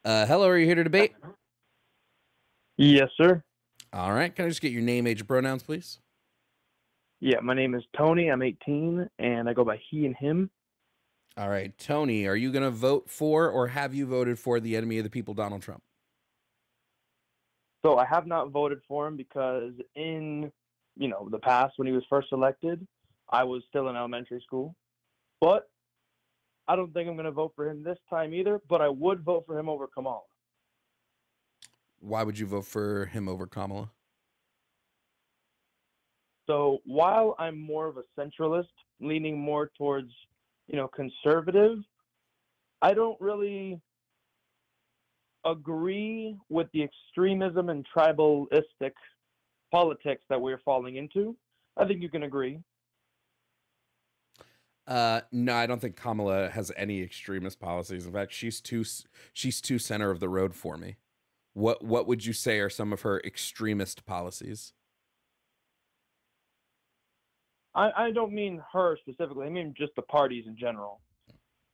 Hello, are you here to debate? Yes, sir. All right, can I just get your name, age, and pronouns, please? Yeah, my name is Tony. I'm 18, and I go by he and him. All right, Tony, are you going to vote for or have you voted for the enemy of the people, Donald Trump? So I have not voted for him because in, the past when he was first elected, I was still in elementary school. But I don't think I'm going to vote for him this time either, but I would vote for him over Kamala. Why would you vote for him over Kamala? So while I'm more of a centralist, leaning more towards, conservative, I don't really agree with the extremism and tribalistic politics that we're falling into. I think you can agree. No, I don't think Kamala has any extremist policies. In fact, she's too center of the road for me. What would you say are some of her extremist policies? I don't mean her specifically. I mean just the parties in general.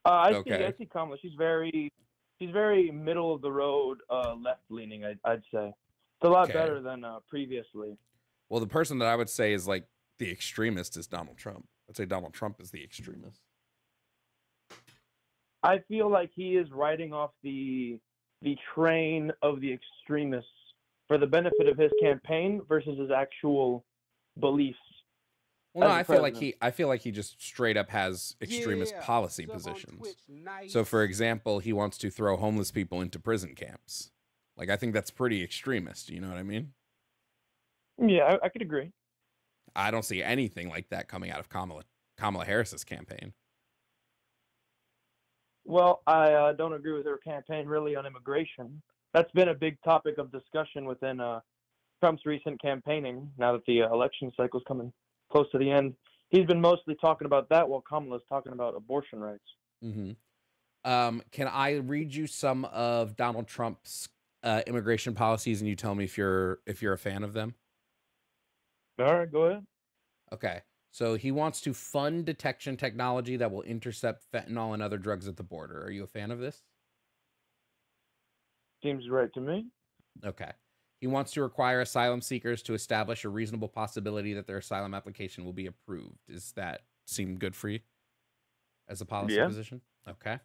I Okay. see Kamala. She's very middle of the road, left leaning. I'd say it's a lot Okay. better than previously. Well, the person that I would say is like the extremist is Donald Trump. I'd say Donald Trump is the extremist. I feel like he is riding off the train of the extremists for the benefit of his campaign versus his actual beliefs Well, no, as a president. I feel like he just straight up has extremist Yeah, policy sub on positions. Twitch, So, for nice. example, he wants to throw homeless people into prison camps. Like, I think that's pretty extremist. You know what I mean? Yeah, I could agree. I don't see anything like that coming out of Kamala Harris's campaign. Well, I don't agree with her campaign really on immigration. That's been a big topic of discussion within Trump's recent campaigning. Now that the election cycle is coming close to the end, he's been mostly talking about that, while Kamala's talking about abortion rights. Hmm. Can I read you some of Donald Trump's immigration policies, and you tell me if you're a fan of them? All right, go ahead. Okay. So he wants to fund detection technology that will intercept fentanyl and other drugs at the border. Are you a fan of this? Seems right to me. Okay. He wants to require asylum seekers to establish a reasonable possibility that their asylum application will be approved. Does that seem good for you as a policy Yeah, position? Okay.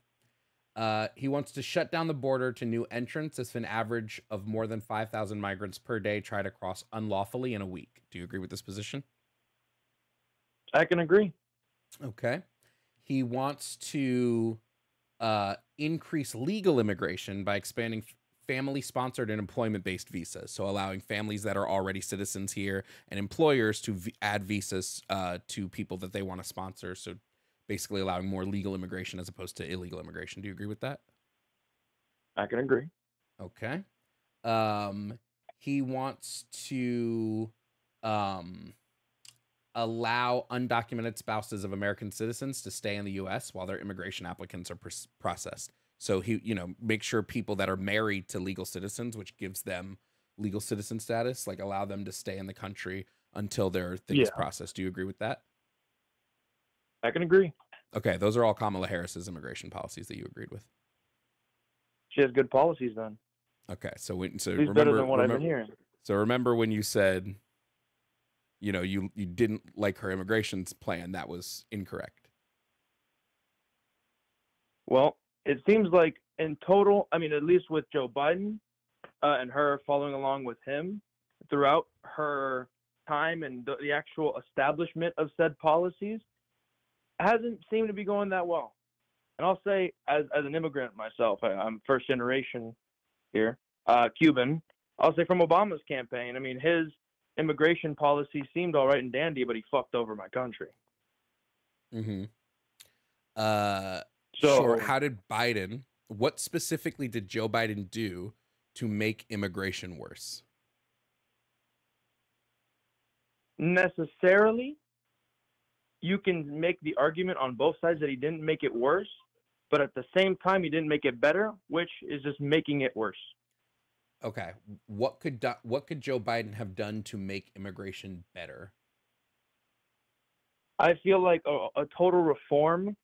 He wants to shut down the border to new entrants if an average of more than 5,000 migrants per day try to cross unlawfully in a week. Do you agree with this position? I can agree. Okay. He wants to increase legal immigration by expanding family sponsored and employment based visas. So, allowing families that are already citizens here and employers to add visas to people that they want to sponsor. So, basically, allowing more legal immigration as opposed to illegal immigration. Do you agree with that? I can agree. Okay. Um, he wants to um, allow undocumented spouses of American citizens to stay in the U.S. while their immigration applicants are processed. So he, make sure people that are married to legal citizens, which gives them legal citizen status, like allow them to stay in the country until their thing is Yeah, processed. Do you agree with that? I can agree. Okay, those are all Kamala Harris's immigration policies that you agreed with. She has good policies then. Okay, so At least better than what I've been hearing. remember when you said you didn't like her immigration plan, that was incorrect. Well, it seems like in total, I mean, at least with Joe Biden and her following along with him throughout her time and the actual establishment of said policies, hasn't seemed to be going that well. And I'll say, as an immigrant myself, I'm first generation here, Cuban. I'll say from Obama's campaign, I mean, his immigration policy seemed all right and dandy, but he fucked over my country. Mm-hmm. Uh, sure. So What specifically did Joe Biden do to make immigration worse? necessarily, you can make the argument on both sides that he didn't make it worse, but at the same time, he didn't make it better, which is just making it worse. Okay. What could Joe Biden have done to make immigration better? I feel like a total reform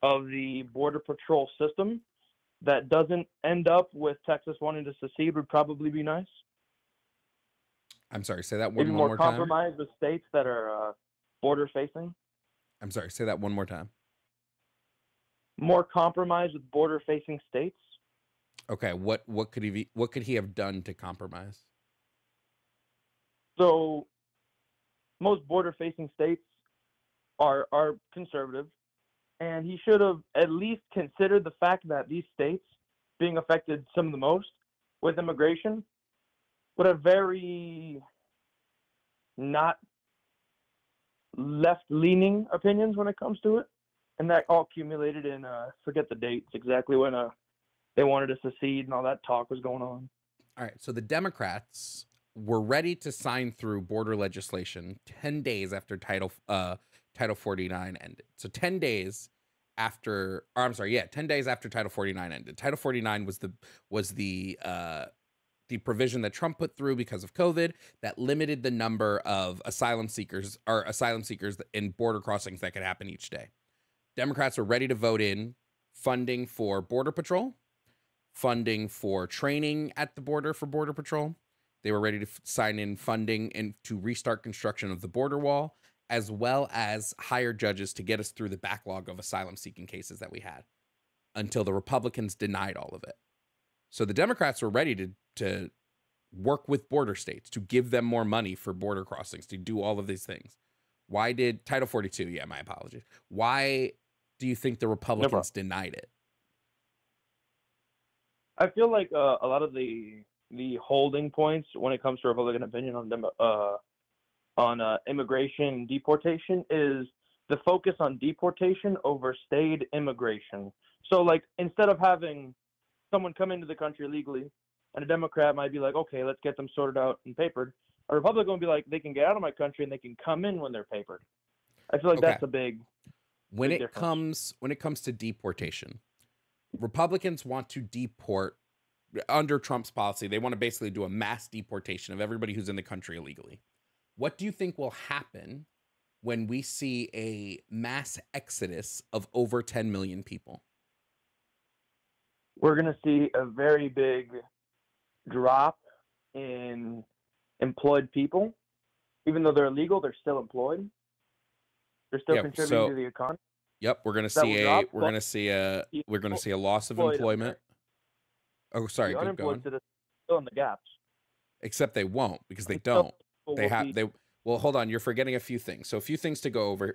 of the Border Patrol system that doesn't end up with Texas wanting to secede would probably be nice. I'm sorry, say that Maybe one more more time. compromise with states that are border facing. I'm sorry, say that one more time. More compromise with border facing states. Okay, what could he have done to compromise? So most border facing states are conservative, and he should have at least considered the fact that these states being affected some of the most with immigration would have very not left leaning opinions when it comes to it. And that all accumulated in forget the dates exactly when they wanted to secede and all that talk was going on. All right, so the Democrats were ready to sign through border legislation 10 days after Title 49 ended. So 10 days after, or I'm sorry, yeah, 10 days after Title 49 ended. Title 49 was the provision that Trump put through because of COVID that limited the number of asylum seekers in border crossings that could happen each day. Democrats were ready to vote in funding for Border Patrol, funding for training at the border for Border Patrol. They were ready to sign in funding and to restart construction of the border wall, as well as hire judges to get us through the backlog of asylum-seeking cases that we had until the Republicans denied all of it. So the Democrats were ready to work with border states, to give them more money for border crossings, to do all of these things. Why did Title 42? Yeah, my apologies. Why do you think the Republicans denied it? I feel like a lot of the holding points when it comes to Republican opinion on immigration and deportation is the focus on deportation over stayed immigration. So, like, instead of having someone come into the country legally, and a Democrat might be like, okay, let's get them sorted out and papered, a Republican would be like, they can get out of my country and they can come in when they're papered. I feel like that's a big when it comes to deportation, Republicans want to deport under Trump's policy. They want to basically do a mass deportation of everybody who's in the country illegally. What do you think will happen when we see a mass exodus of over 10 million people? We're going to see a very big drop in employed people. Even though they're illegal, they're still employed. They're still contributing to the economy. Yep, we're going to see a loss of employment. Oh, sorry, keep going. Still in the gaps. Except they won't, because they don't. Well, hold on, you're forgetting a few things. So a few things to go over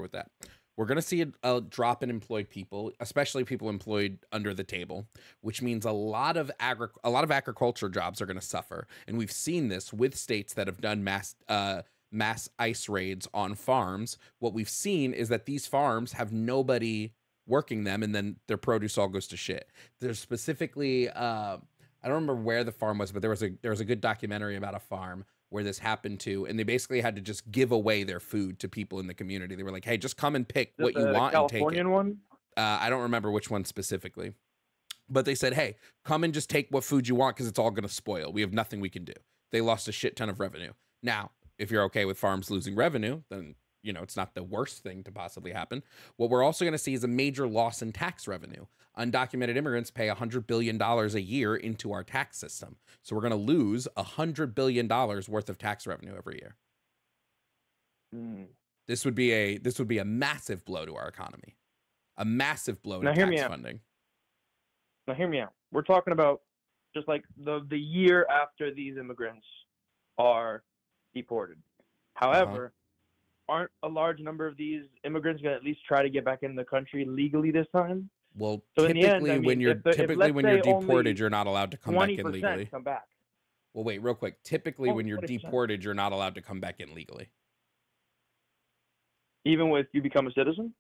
with that. We're going to see a drop in employed people, especially people employed under the table, which means a lot of agriculture jobs are going to suffer. And we've seen this with states that have done mass ICE raids on farms. What we've seen is that these farms have nobody working them, and then their produce all goes to shit. There's specifically, I don't remember where the farm was, but there was a good documentary about a farm where this happened to, and they basically had to just give away their food to people in the community. They were like, hey, just come and pick what you want and take it. Californian one? I don't remember which one specifically, but they said, hey, come and just take what food you want because it's all going to spoil. We have nothing we can do. They lost a shit ton of revenue. Now, if you're okay with farms losing revenue, then it's not the worst thing to possibly happen. What we're also going to see is a major loss in tax revenue. Undocumented immigrants pay $100 billion a year into our tax system. So we're going to lose $100 billion worth of tax revenue every year. This would be a massive blow to our economy. A massive blow to tax funding. Now hear me out. We're talking about just like the year after these immigrants are deported. However, aren't a large number of these immigrants going to at least try to get back into the country legally this time? Well, so typically when you're deported, you're not allowed to come back in legally. Come back. Well, wait, real quick. Typically, when you're deported, you're not allowed to come back in legally. Even if you become a citizen?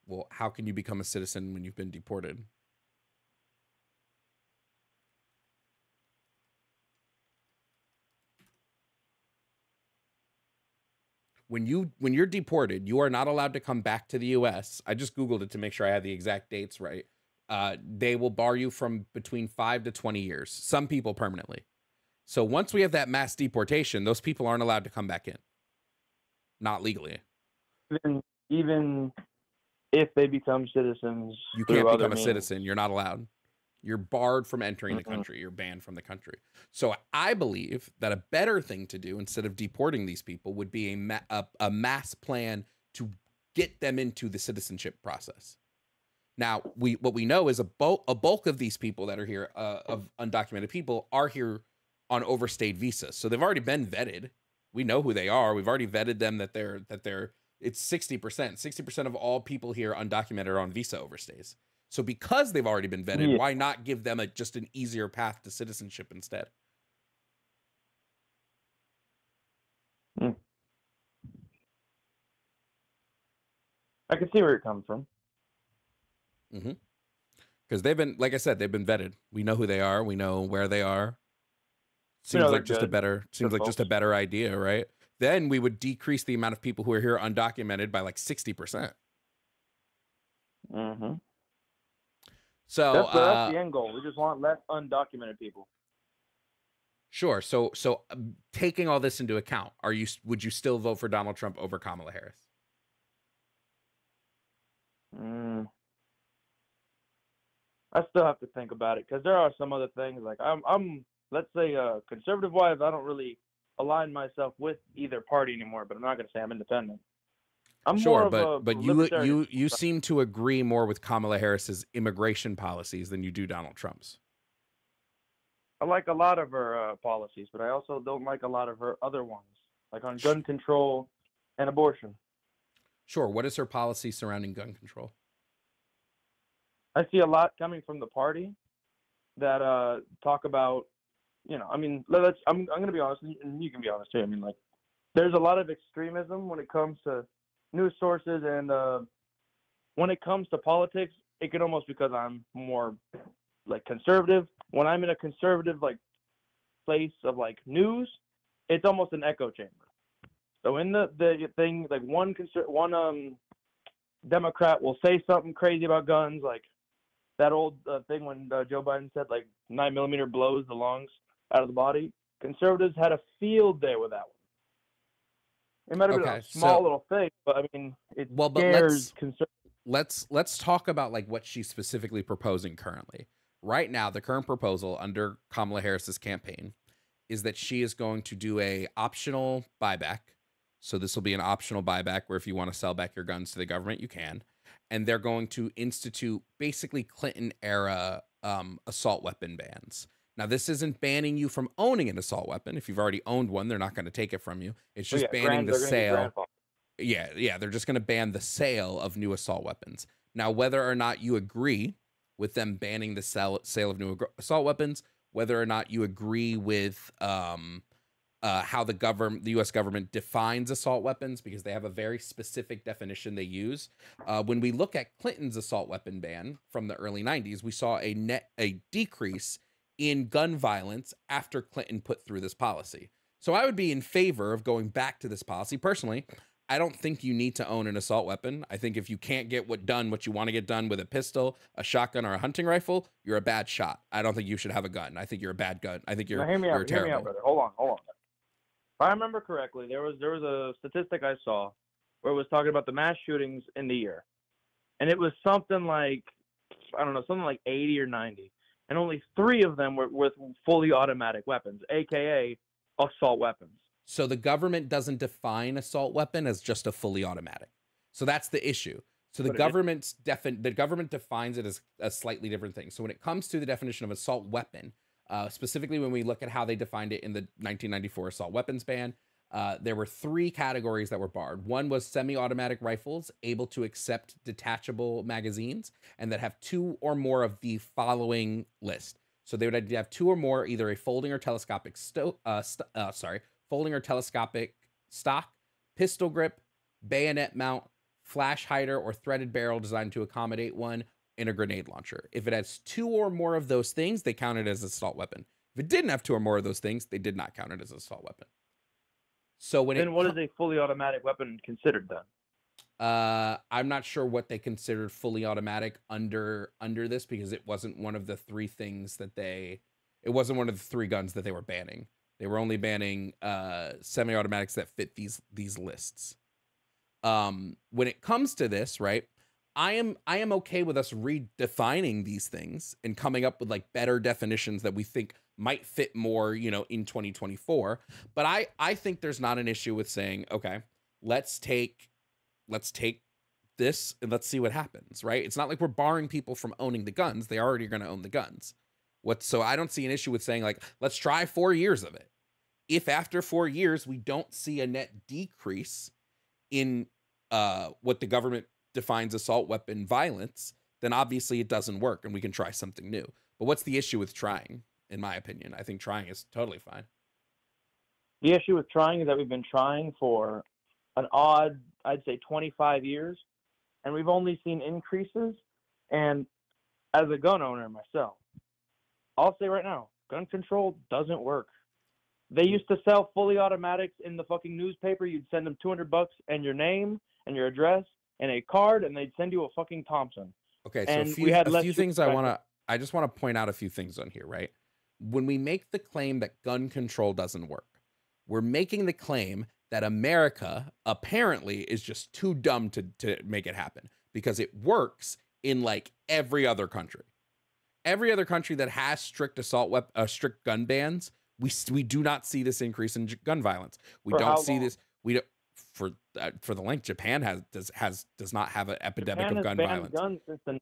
Well, how can you become a citizen when you've been deported? When you're deported, you are not allowed to come back to the U.S. I just Googled it to make sure I have the exact dates right. They will bar you from between 5 to 20 years. Some people permanently. So once we have that mass deportation, those people aren't allowed to come back in. Not legally. Even if they become citizens, you can't become a citizen. You're not allowed. You're barred from entering the Mm-hmm. country. You're banned from the country. So I believe that a better thing to do instead of deporting these people would be a mass plan to get them into the citizenship process. Now, what we know is a bulk of these people that are here, of undocumented people, are here on overstayed visas. So they've already been vetted. We know who they are. We've already vetted them that they're it's 60%. 60% of all people here undocumented are on visa overstays. So because they've already been vetted, Yeah. why not give them just an easier path to citizenship instead? Mm. I can see where you're coming from. Mm-hmm. Because they've been, like I said, they've been vetted. We know who they are. We know where they are. You know, Seems they're like just a good. better Good folks. idea, right? Then we would decrease the amount of people who are here undocumented by like 60%. Mm-hmm. So That's the end goal. We just want less undocumented people. sure. So taking all this into account, would you still vote for Donald Trump over Kamala Harris? I still have to think about it because there are some other things like I'm let's say conservative wise, I don't really align myself with either party anymore, but I'm not gonna say I'm independent. I'm more Sure, of a but libertarian. you seem to agree more with Kamala Harris's immigration policies than you do Donald Trump's. I like a lot of her policies, but I also don't like a lot of her other ones, like on gun control and abortion. Sure. What is her policy surrounding gun control? I see a lot coming from the party that talk about, I mean, I'm gonna be honest, and you can be honest too. I mean, like, there's a lot of extremism when it comes to news sources, and when it comes to politics, it could almost, because I'm more like conservative. When I'm in a conservative like place of like news, it's almost an echo chamber. So in the thing, like one Democrat will say something crazy about guns, like that old thing when Joe Biden said like 9mm blows the lungs out of the body. Conservatives had a field day with that one. It might have been a Okay, small so little thing, but I mean, it well, but scares conservatives. let's talk about like what she's specifically proposing currently. Right now, the current proposal under Kamala Harris's campaign is that she is going to do a optional buyback. So this will be an optional buyback where if you want to sell back your guns to the government, you can. And they're going to institute basically Clinton era assault weapon bans. Now, this isn't banning you from owning an assault weapon. If you've already owned one, they're not going to take it from you. It's just banning the They're going to get sale. grandfathered. Yeah, they're just going to ban the sale of new assault weapons. Now, whether or not you agree with them banning the sale of new assault weapons, whether or not you agree with how the U.S. government defines assault weapons, because they have a very specific definition they use. When we look at Clinton's assault weapon ban from the early 90s, we saw a decrease in gun violence after Clinton put through this policy. So I would be in favor of going back to this policy. Personally, I don't think you need to own an assault weapon. I think if you can't get what you want to get done with a pistol, a shotgun, or a hunting rifle, you're a bad shot. I don't think you should have a gun. I think you're a bad gun. I think Now, hear me out, terrible. brother. Hold on. If I remember correctly, there was a statistic I saw where it was talking about the mass shootings in the year, and it was something like, I don't know, something like 80 or 90, and only 3 of them were with fully automatic weapons, aka assault weapons. So the government doesn't define assault weapon as just a fully automatic. So that's the issue. So the government defines it as a slightly different thing. So when it comes to the definition of assault weapon, specifically when we look at how they defined it in the 1994 assault weapons ban, there were 3 categories that were barred. One was semi-automatic rifles able to accept detachable magazines and that have 2 or more of the following list. So they would have 2 or more, either a folding or telescopic stock, pistol grip, bayonet mount, flash hider, or threaded barrel designed to accommodate one, and a grenade launcher. If it has 2 or more of those things, they count it as an assault weapon. If it didn't have 2 or more of those things, they did not count it as an assault weapon. So what is a fully automatic weapon considered then? I'm not sure what they considered fully automatic under this, because it wasn't one of the 3 things that it wasn't one of the 3 guns that they were banning. They were only banning semi-automatics that fit these lists. When it comes to this, right, I am okay with us redefining these things and coming up with like better definitions that we think might fit more, you know, in 2024. But I think there's not an issue with saying, okay, let's take this and let's see what happens, right? It's not like we're barring people from owning the guns. They already are going to own the guns. So I don't see an issue with saying like, let's try 4 years of it. If after 4 years we don't see a net decrease in what the government defines assault weapon violence, then obviously it doesn't work and we can try something new. But what's the issue with trying? In my opinion, I think trying is totally fine. The issue with trying is that we've been trying for an odd, I'd say 25 years, and we've only seen increases. And as a gun owner myself, I'll say right now, gun control doesn't work. They used to sell fully automatics in the fucking newspaper. You'd send them $200 and your name and your address and a card, and they'd send you a fucking Thompson. Okay, so And a few, we had a less few things I just want to point out a few things on here, right? When we make the claim that gun control doesn't work, we're making the claim that America apparently is just too dumb to make it happen because it works in like every other country. Every other country that has strict strict gun bans, we do not see this increase in gun violence. We don't see this. We don't for the length. Japan does not have an epidemic of gun violence. Guns since the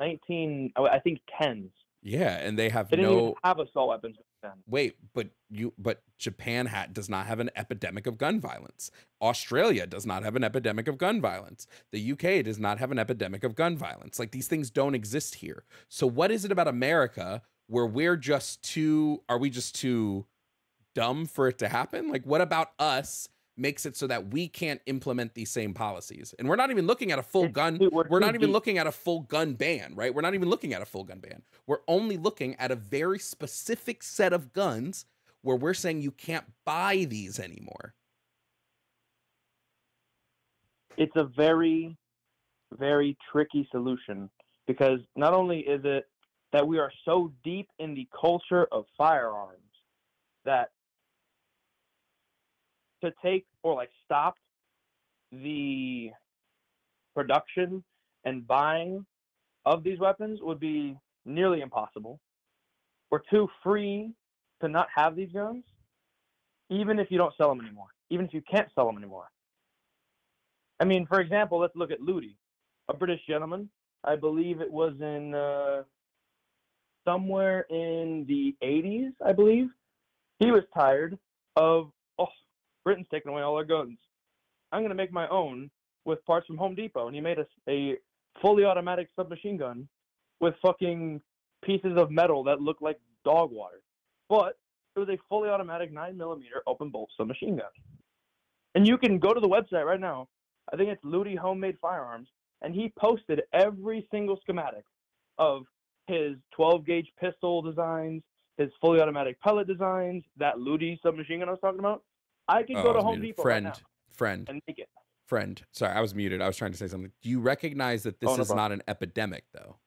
10s. Yeah, and they didn't even have assault weapons then. Wait, but Japan does not have an epidemic of gun violence. Australia does not have an epidemic of gun violence. The UK does not have an epidemic of gun violence. Like these things don't exist here. So what is it about America where we're just too dumb for it to happen? Like what about us makes it so that we can't implement these same policies? And we're not even looking at a full gun. We're not even looking at a full gun ban, right? We're not even looking at a full gun ban. We're only looking at a very specific set of guns where we're saying you can't buy these anymore. It's a very, very tricky solution because not only is it that we are so deep in the culture of firearms that to take or like stop the production and buying of these weapons would be nearly impossible. We're too free to not have these guns, even if you don't sell them anymore, even if you can't sell them anymore. I mean, for example, let's look at Ludi, a British gentleman. I believe it was in somewhere in the 80s, I believe. He was tired of, Britain's taking away all our guns. I'm going to make my own with parts from Home Depot. And he made a fully automatic submachine gun with fucking pieces of metal that looked like dog water. But it was a fully automatic 9mm open bolt submachine gun. And you can go to the website right now. I think it's Ludi Homemade Firearms. And he posted every single schematic of his 12-gauge pistol designs, his fully automatic pellet designs, that Ludi submachine gun I was talking about. I could go to Home Depot right now and make it. Friend, sorry, I was muted. I was trying to say something. Do you recognize that this is not an epidemic, though?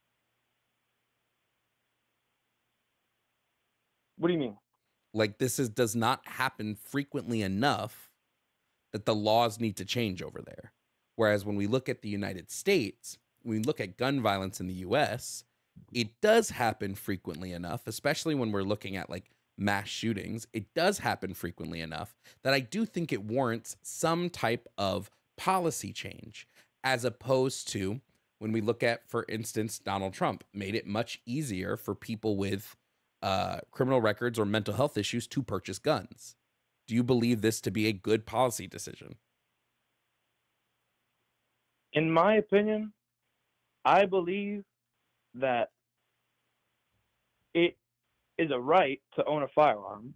What do you mean? Like does not happen frequently enough that the laws need to change over there. Whereas when we look at the United States, when we look at gun violence in the US, it does happen frequently enough, especially when we're looking at like mass shootings. It does happen frequently enough that I do think it warrants some type of policy change, as opposed to when we look at, for instance, Donald Trump made it much easier for people with criminal records or mental health issues to purchase guns. Do you believe this to be a good policy decision? In my opinion, I believe that it is a right to own a firearm,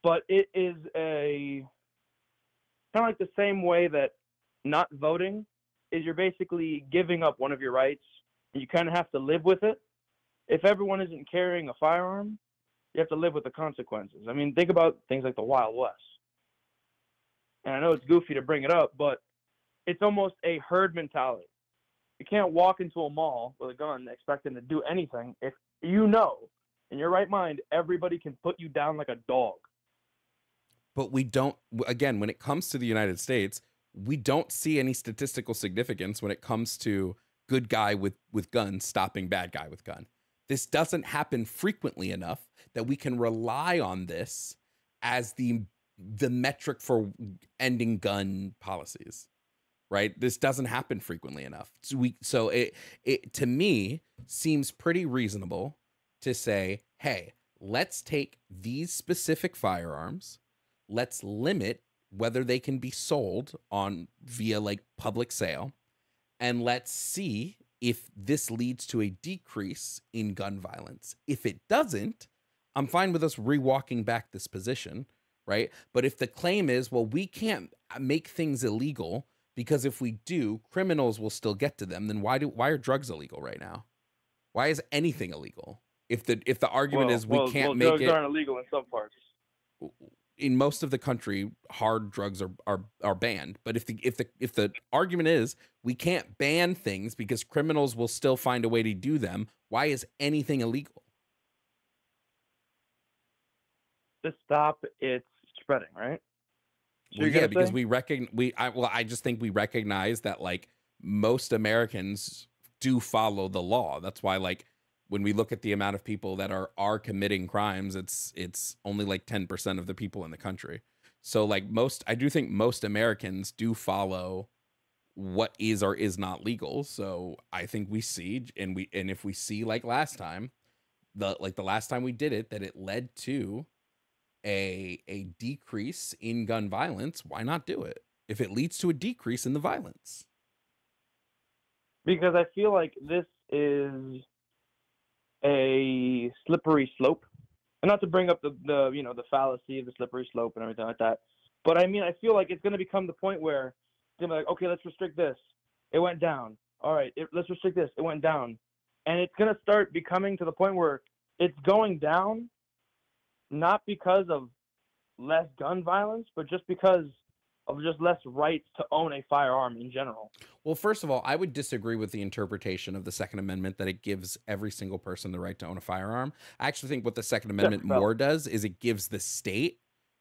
but it is a kind of like the same way that not voting is you're basically giving up one of your rights and you kind of have to live with it. If everyone isn't carrying a firearm, you have to live with the consequences. I mean, think about things like the Wild West. And I know it's goofy to bring it up, but it's almost a herd mentality. You can't walk into a mall with a gun expecting to do anything if you know in your right mind everybody can put you down like a dog. But we don't, again, when it comes to the United States, we don't see any statistical significance when it comes to good guy with gun stopping bad guy with gun. This doesn't happen frequently enough that we can rely on this as the metric for ending gun policies, right? This doesn't happen frequently enough. So it to me seems pretty reasonable to say, hey, let's take these specific firearms, let's limit whether they can be sold on via like public sale, and let's see if this leads to a decrease in gun violence. If it doesn't, I'm fine with us rewalking back this position, right? But if the claim is, well, we can't make things illegal because if we do, criminals will still get to them, then why are drugs illegal right now? Why is anything illegal? If the argument is we can't make drugs it, aren't illegal in some parts. in most of the country, hard drugs are banned. But if the argument is we can't ban things because criminals will still find a way to do them, why is anything illegal? To stop its spreading, right? Well, yeah, because I just think we recognize that like most Americans do follow the law. That's why like when we look at the amount of people that are committing crimes, it's only like 10% of the people in the country. So like I do think most Americans do follow what is or is not legal. So I think we see, and if we see like last time, the last time we did it, that it led to a decrease in gun violence, why not do it? If it leads to a decrease in the violence. Because I feel like this is a slippery slope, and not to bring up the fallacy of the slippery slope and everything like that, but I mean, I feel like it's going to become the point where they're like, okay, let's restrict this, it went down, all right, let's restrict this, it went down, and it's going to start becoming to the point where it's going down not because of less gun violence, but just because of just less rights to own a firearm in general. Well, first of all, I would disagree with the interpretation of the Second Amendment that it gives every single person the right to own a firearm. I actually think what the Second Amendment more does is it gives the state,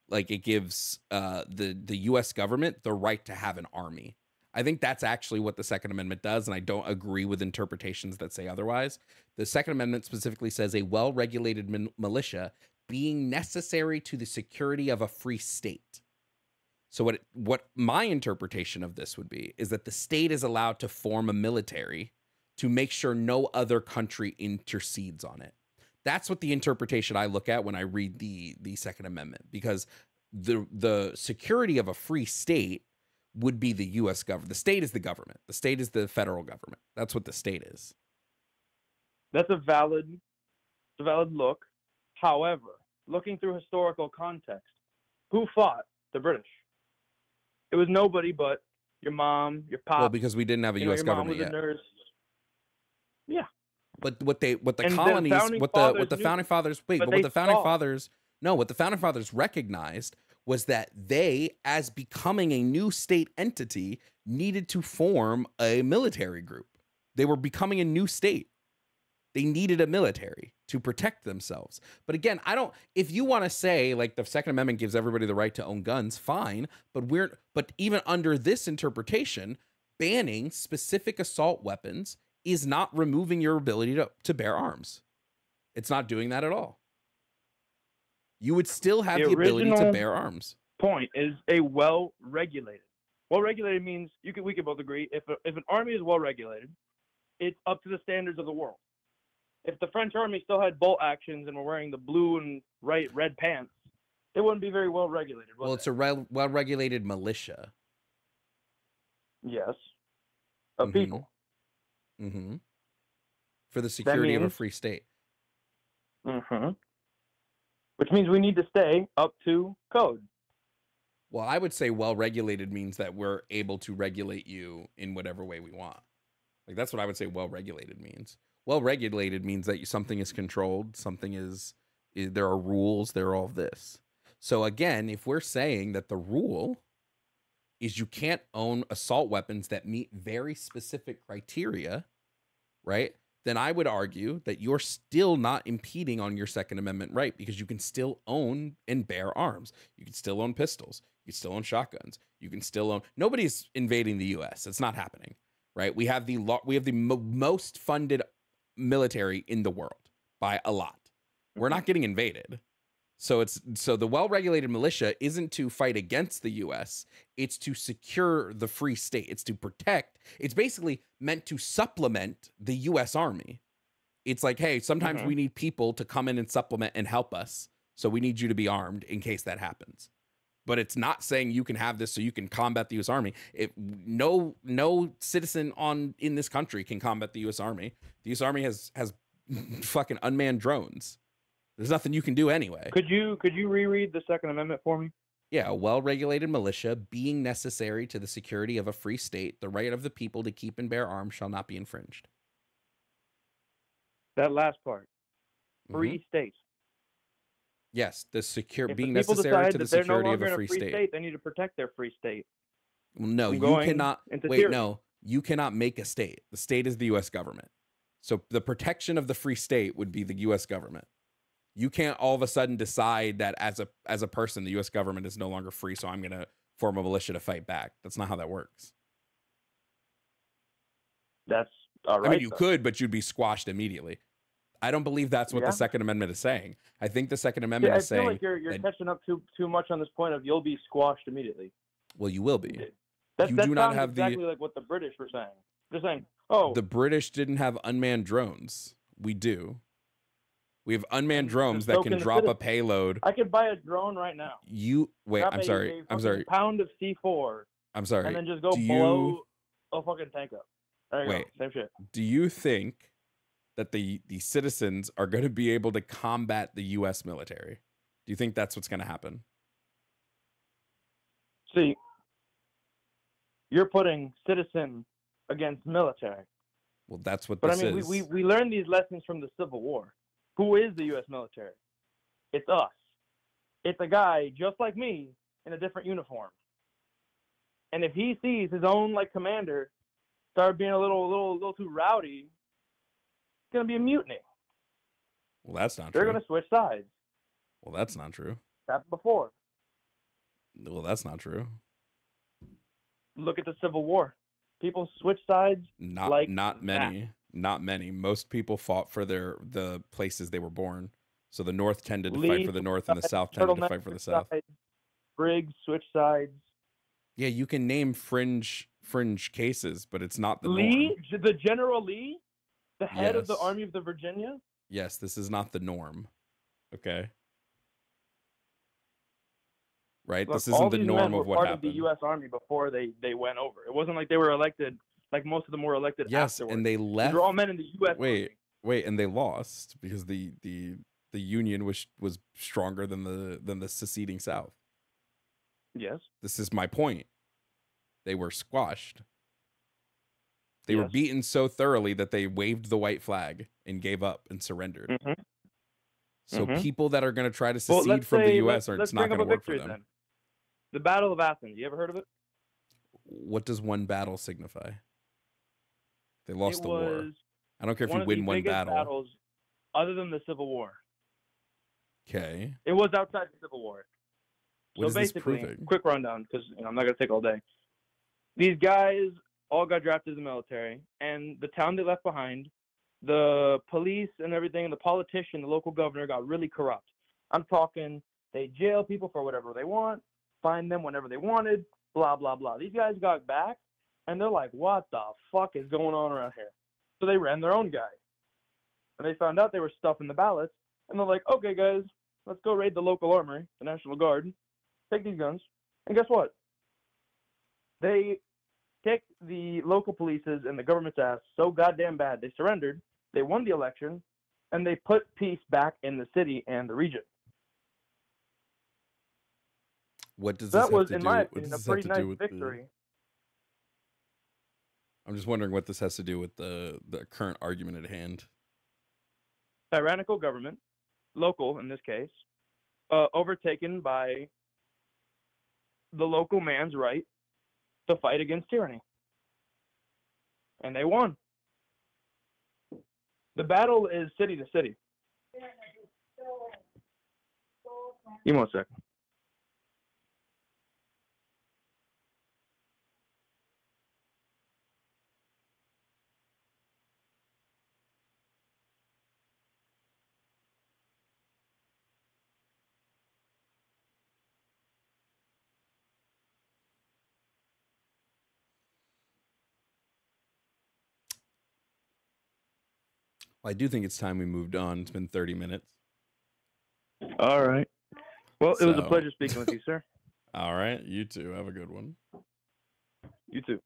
like it gives the U.S. government the right to have an army. I think that's actually what the Second Amendment does, and I don't agree with interpretations that say otherwise. The Second Amendment specifically says a well-regulated militia being necessary to the security of a free state. So what my interpretation of this would be is that the state is allowed to form a military to make sure no other country intercedes on it. That's what the interpretation I look at when I read the Second Amendment, because the security of a free state would be the U.S. government. The state is the government. The state is the federal government. That's what the state is. That's a valid look. However, looking through historical context, who fought the British? It was nobody but your mom, your pop. Well, because we didn't have a U.S. government yet. Nurse. Yeah. But what the founding fathers recognized was that they, as becoming a new state entity, needed to form a military group. They were becoming a new state. They needed a military to protect themselves. But again, if you want to say like the Second Amendment gives everybody the right to own guns, fine. But even under this interpretation, banning specific assault weapons is not removing your ability to bear arms. It's not doing that at all. You would still have the ability to bear arms. Point is a well-regulated. Well-regulated means we can both agree if an army is well-regulated, it's up to the standards of the world. If the French army still had bolt actions and were wearing the blue and red pants, it wouldn't be very well regulated. Well, it's a well-regulated militia. Yes. Of people. Mm-hmm. For the security of a free state. Mm-hmm. Which means we need to stay up to code. Well, I would say well-regulated means that we're able to regulate you in whatever way we want. Like that's what I would say well-regulated means. Well-regulated means that something is controlled, there are rules, there are all of this. So again, if we're saying that the rule is you can't own assault weapons that meet very specific criteria, right? Then I would argue that you're still not impeding on your Second Amendment right, because you can still own and bear arms. You can still own pistols. You can still own shotguns. You can still own... Nobody's invading the U.S. It's not happening, right? We have the most funded military in the world by a lot. We're not getting invaded. So the well-regulated militia isn't to fight against the US, it's to secure the free state. It's to protect. It's basically meant to supplement the US Army. It's like, hey, sometimes we need people to come in and supplement and help us. So we need you to be armed in case that happens. But it's not saying you can have this so you can combat the US Army. No citizen in this country can combat the US Army. The US Army has fucking unmanned drones. There's nothing you can do anyway. Could you reread the Second Amendment for me? Yeah, a well-regulated militia being necessary to the security of a free state, the right of the people to keep and bear arms shall not be infringed. That last part. Free state. Yes, being the necessary to the security no of a free state. They need to protect their free state. No, you cannot. Wait, no, you cannot make a state. The state is the U.S. government. So the protection of the free state would be the U.S. government. You can't all of a sudden decide that as a person, the U.S. government is no longer free, so I'm going to form a militia to fight back. That's not how that works. That's all right. I mean, you could, but you'd be squashed immediately. I don't believe that's what the Second Amendment is saying. I think the Second Amendment is saying... I feel like you're catching up too much on this point of you'll be squashed immediately. Well, you will be. That do not have exactly like what the British were saying. They're saying, oh... The British didn't have unmanned drones. We do. We have unmanned drones that can drop a payload. I could buy a drone right now. Wait, I'm sorry. I'm sorry. Pound of C4. I'm sorry. And then just go blow a fucking tank up. There you go. Same shit. Do you think that the citizens are going to be able to combat the U.S. military? Do you think that's what's going to happen? See, you're putting citizen against military. Well, that's what this is. But I mean, we learned these lessons from the Civil War. Who is the U.S. military? It's us. It's a guy just like me in a different uniform. And if he sees his own commander start being a little too rowdy, it's gonna be a mutiny. Well, that's not true. They're gonna switch sides. Well, that's not true. Happened before. Well, that's not true. Look at the Civil War. People switch sides. Not many. Not many. Most people fought for the places they were born. So the North tended to fight for the North, and the South tended to fight for the South. Briggs switch sides. Yeah, you can name fringe cases, but it's not the Lee, norm. the General Lee, the head of the Army of the Virginia. Yes, this is not the norm. Okay. Right. Look, this isn't the norm of what part happened. Of the U.S. Army before they went over. It wasn't like they were elected. Like most of them were elected. Yes, afterwards. And they left. These were all men in the U.S. Wait, and they lost because the Union was stronger than the seceding South. Yes. This is my point. They were squashed. They were beaten so thoroughly that they waved the white flag and gave up and surrendered. So people that are going to try to secede from the U.S. it's not going to work for them. Then. The Battle of Athens. You ever heard of it? What does one battle signify? They lost the war. I don't care if you win one battle. Battles other than the Civil War. Okay. It was outside the Civil War. What is this proving? Quick rundown, because I'm not going to take all day. These guys all got drafted in the military, and the town they left behind, the police and everything, the politician, the local governor got really corrupt. I'm talking they jail people for whatever they want, find them whenever they wanted, blah, blah, blah. These guys got back, and they're like, what the fuck is going on around here? So they ran their own guy. And they found out they were stuffing the ballots, and they're like, okay, guys, let's go raid the local armory, the National Guard, take these guns. And guess what? They kicked the local police's and the government's ass so goddamn bad, they surrendered, they won the election, and they put peace back in the city and the region. What does this have to do? That was, in my opinion, a pretty nice victory. I'm just wondering what this has to do with the current argument at hand. Tyrannical government, local in this case, overtaken by the local man's right to fight against tyranny. And they won. The battle is city to city. Give me 1 second. I do think it's time we moved on. It's been 30 minutes. All right. Well, it was a So- pleasure speaking with you, sir. All right. You too. Have a good one. You too.